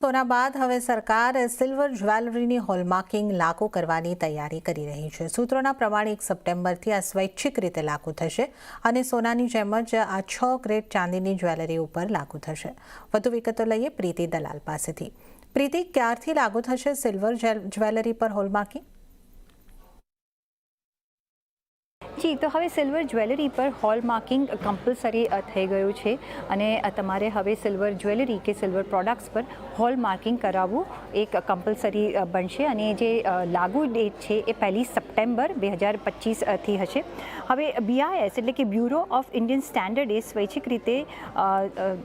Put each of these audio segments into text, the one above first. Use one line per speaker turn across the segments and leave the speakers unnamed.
સોના બાદ હવે સરકાર સિલ્વર જ્વેલરીની હોલમાર્કિંગ લાગુ કરવાની તૈયારી કરી રહી છે। સૂત્રોના પ્રમાણે 1 સપ્ટેમ્બરથી આ સ્વૈચ્છિક રીતે લાગુ થશે અને સોનાની જેમ જ આ 6 ગ્રેડ ચાંદીની જ્વેલરી ઉપર લાગુ થશે। વધુ વિગતો લઈએ પ્રીતિ દલાલ પાસેથી। પ્રીતિ, ક્યારથી લાગુ થશે સિલ્વર જ્વેલરી પર હોલમાર્કિંગ?
જી, તો હવે સિલ્વર જ્વેલરી પર હોલમાર્કિંગ કમ્પલસરી થઈ ગયું છે અને તમારે હવે સિલ્વર જ્વેલરી કે સિલ્વર પ્રોડક્ટ્સ પર હોલમાર્કિંગ કરાવવું એક કમ્પલસરી બનશે અને જે લાગુ ડેટ છે એ 1 સપ્ટેમ્બર 2025થી હશે। હવે BIS એટલે કે બ્યુરો ઓફ ઇન્ડિયન સ્ટેન્ડર્ડે સ્વૈચ્છિક રીતે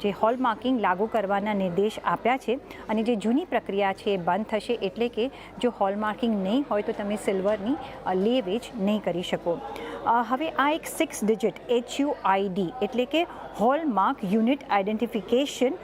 જે હોલમાર્કિંગ લાગુ કરવાના નિર્દેશ આપ્યા છે અને જે જૂની પ્રક્રિયા છે એ બંધ થશે, એટલે કે જો હોલમાર્કિંગ નહીં હોય તો તમે સિલ્વરની લે વેચ નહીં કરી શકો। હવે આ એક 6 ડિજિટ HUID એટલે કે હોલમાર્ક યુનિટ આઇડેન્ટિફિકેશન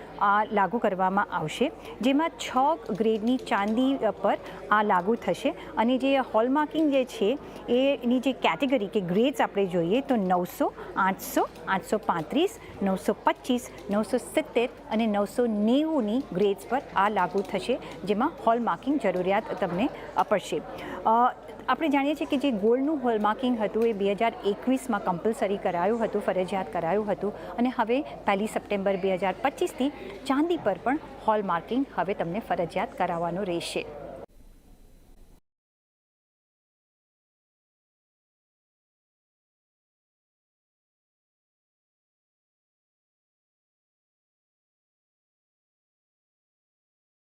લાગુ કરવામાં આવશે, જેમાં 6 ગ્રેડની ચાંદી પર આ લાગુ થશે અને જે હોલમાર્કિંગ જે છે એની જે કેટેગરી કે ગ્રેડ્સ આપણે જોઈએ તો 900, 800, 835, 925, 970 અને 990ની ગ્રેડ્સ પર આ લાગુ થશે, જેમાં હોલમાર્કિંગ જરૂરિયાત તમને પડશે। આપણે જાણીએ છીએ કે જે ગોલ્ડનું હોલમાર્કિંગ હતું એ 2021માં કમ્પલસરી કરાયું હતું, ફરજિયાત કરાયું હતું અને હવે 1 સપ્ટેમ્બર 2025થી ચાંદી પર પણ હોલમાર્કિંગ હવે તમને ફરજિયાત કરાવવાનું રહેશે।